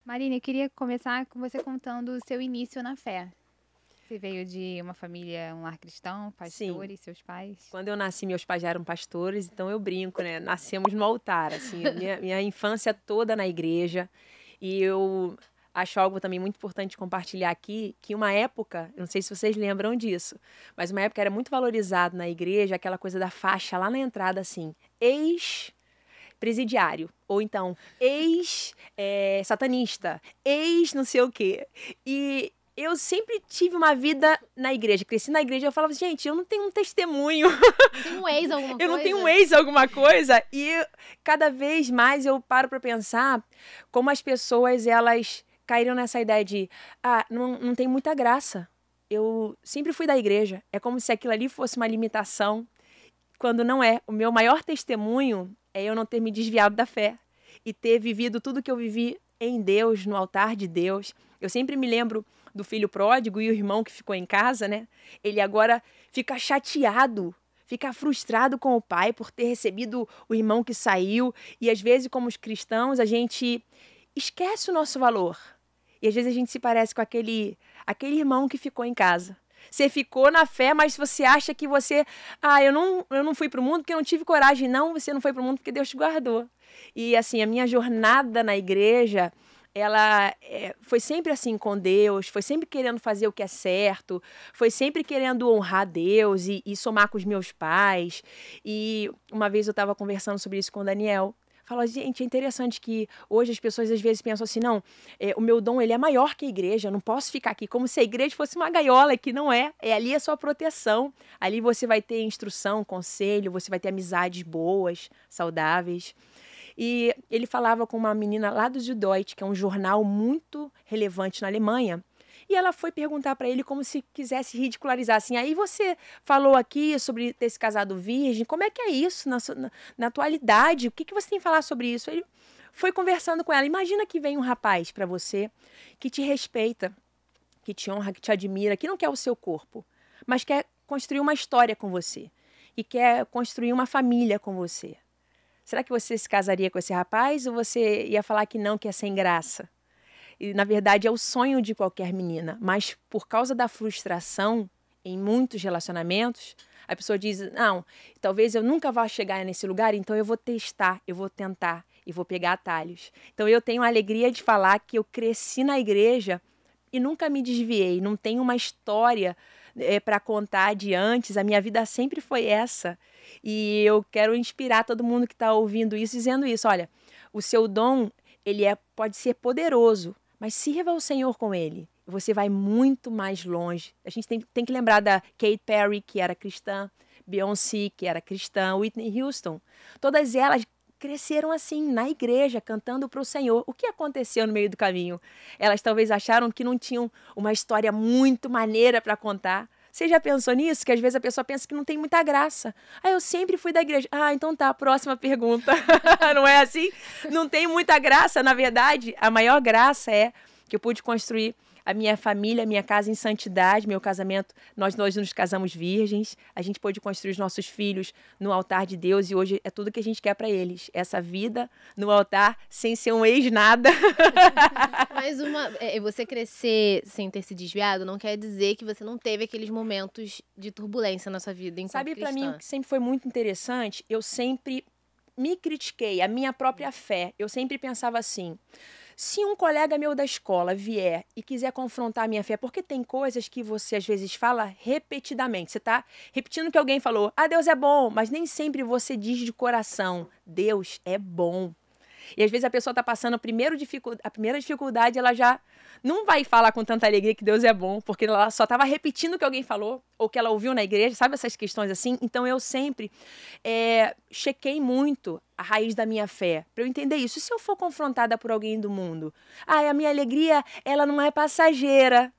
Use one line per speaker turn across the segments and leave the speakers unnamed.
Marina, eu queria começar com você contando o seu início na fé. Você veio de uma família, um lar cristão,
Sim,
pastores, seus pais?
quando eu nasci, meus pais já eram pastores, então eu brinco, né? Nascemos no altar, assim, minha infância toda na igreja. E eu acho algo também muito importante compartilhar aqui, que uma época, eu não sei se vocês lembram disso, mas uma época era muito valorizado na igreja aquela coisa da faixa lá na entrada, assim, ex-presidiário, ou então ex-satanista, ex não sei o quê. E eu sempre tive uma vida na igreja, cresci na igreja, eu falava, gente, eu não tenho um testemunho,
Não tem um ex alguma
eu não tenho um
coisa?
ex alguma coisa. E cada vez mais eu paro para pensar como as pessoas, elas caíram nessa ideia de, não tem muita graça. Eu sempre fui da igreja. É como se aquilo ali fosse uma limitação, quando não é. O meu maior testemunho é eu não ter me desviado da fé e ter vivido tudo que eu vivi em Deus, no altar de Deus. Eu sempre me lembro do filho pródigo e o irmão que ficou em casa, né? Ele agora fica chateado, fica frustrado com o pai por ter recebido o irmão que saiu. E às vezes, como os cristãos, a gente esquece o nosso valor. E às vezes a gente se parece com aquele irmão que ficou em casa. Você ficou na fé, mas você acha que você. Eu não fui para o mundo porque eu não tive coragem. Não, você não foi para o mundo porque Deus te guardou. E assim, a minha jornada na igreja, ela foi sempre assim com Deus, foi sempre querendo fazer o que é certo, foi sempre querendo honrar Deus e somar com os meus pais. E uma vez eu estava conversando sobre isso com o Daniel. Fala, gente, é interessante que hoje as pessoas às vezes pensam assim, não, o meu dom ele é maior que a igreja, eu não posso ficar aqui como se a igreja fosse uma gaiola, que não é. É ali a sua proteção. Ali você vai ter instrução, conselho, você vai ter amizades boas, saudáveis. E ele falava com uma menina lá do Süddeutsche, que é um jornal muito relevante na Alemanha. E ela foi perguntar para ele como se quisesse ridicularizar assim. Aí você falou aqui sobre ter se casado virgem, como é que é isso na atualidade? O que você tem a falar sobre isso? Ele foi conversando com ela. Imagina que vem um rapaz para você que te respeita, que te honra, que te admira, que não quer o seu corpo, mas quer construir uma história com você e quer construir uma família com você. Será que você se casaria com esse rapaz ou você ia falar que não, que é sem graça? E, na verdade, é o sonho de qualquer menina, mas por causa da frustração em muitos relacionamentos, a pessoa diz: não, talvez eu nunca vá chegar nesse lugar, então eu vou testar, eu vou tentar e vou pegar atalhos. Então eu tenho a alegria de falar que eu cresci na igreja e nunca me desviei, não tenho uma história para contar de antes, a minha vida sempre foi essa. E eu quero inspirar todo mundo que está ouvindo isso, dizendo isso: olha, o seu dom pode ser poderoso, mas sirva ao Senhor com ele. Você vai muito mais longe. A gente tem que lembrar da Katy Perry, que era cristã, Beyoncé, que era cristã, Whitney Houston. Todas elas cresceram assim, na igreja, cantando para o Senhor. O que aconteceu no meio do caminho? Elas talvez acharam que não tinham uma história muito maneira para contar. Você já pensou nisso? Que às vezes a pessoa pensa que não tem muita graça. Eu sempre fui da igreja. Então tá, próxima pergunta. Não é assim? Não tem muita graça, na verdade. A maior graça é que eu pude construir a minha família, a minha casa em santidade, meu casamento, nós nos casamos virgens, a gente pôde construir os nossos filhos no altar de Deus e hoje é tudo que a gente quer para eles. Essa vida no altar sem ser um ex-nada.
Mas você crescer sem ter se desviado não quer dizer que você não teve aqueles momentos de turbulência na sua vida enquanto
Sabe, para mim, o
cristã.
que sempre foi muito interessante, eu sempre me critiquei, a minha própria fé. Eu sempre pensava assim: se um colega meu da escola vier e quiser confrontar a minha fé, porque tem coisas que você às vezes fala repetidamente. Você está repetindo o que alguém falou. Deus é bom, mas nem sempre você diz de coração: Deus é bom. E às vezes a pessoa está passando a primeira dificuldade, ela já não vai falar com tanta alegria que Deus é bom, porque ela só estava repetindo o que alguém falou, ou que ela ouviu na igreja, sabe essas questões assim? Então eu sempre chequei muito a raiz da minha fé, para eu entender isso. E se eu for confrontada por alguém do mundo? A minha alegria, ela não é passageira.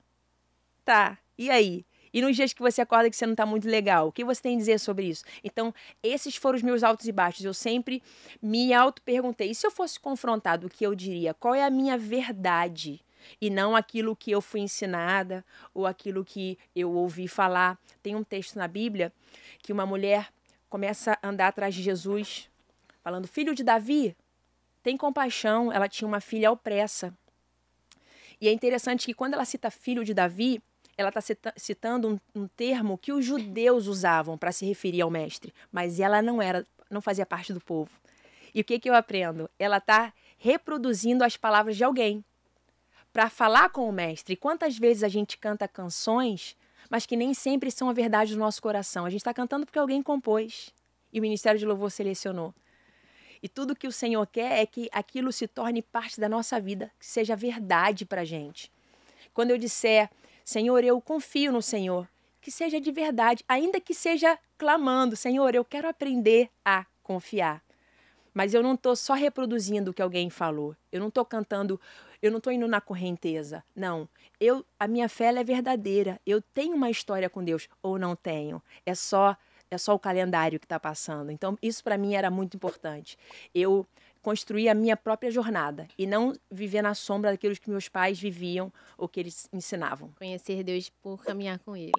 Tá, e aí? E nos dias que você acorda que você não está muito legal, o que você tem a dizer sobre isso? Então, esses foram os meus altos e baixos. Eu sempre me auto-perguntei, e se eu fosse confrontado, o que eu diria? Qual é a minha verdade? E não aquilo que eu fui ensinada ou aquilo que eu ouvi falar. Tem um texto na Bíblia que uma mulher começa a andar atrás de Jesus, falando: filho de Davi, tem compaixão. Ela tinha uma filha opressa. E é interessante que quando ela cita filho de Davi, ela está citando um termo que os judeus usavam para se referir ao mestre, mas ela não fazia parte do povo. E o que eu aprendo? Ela está reproduzindo as palavras de alguém para falar com o mestre. E quantas vezes a gente canta canções, mas que nem sempre são a verdade do nosso coração. A gente está cantando porque alguém compôs e o Ministério de Louvor selecionou. E tudo que o Senhor quer é que aquilo se torne parte da nossa vida, que seja verdade para a gente. Quando eu disser, Senhor, eu confio no Senhor, que seja de verdade, ainda que seja clamando, Senhor, eu quero aprender a confiar. Mas eu não estou só reproduzindo o que alguém falou. Eu não estou cantando, eu não estou indo na correnteza. Não, a minha fé ela é verdadeira. Eu tenho uma história com Deus, ou não tenho. É só o calendário que está passando. Então, isso para mim era muito importante. Eu construir a minha própria jornada e não viver na sombra daquilo que meus pais viviam ou que eles ensinavam.
Conhecer Deus por caminhar com Ele.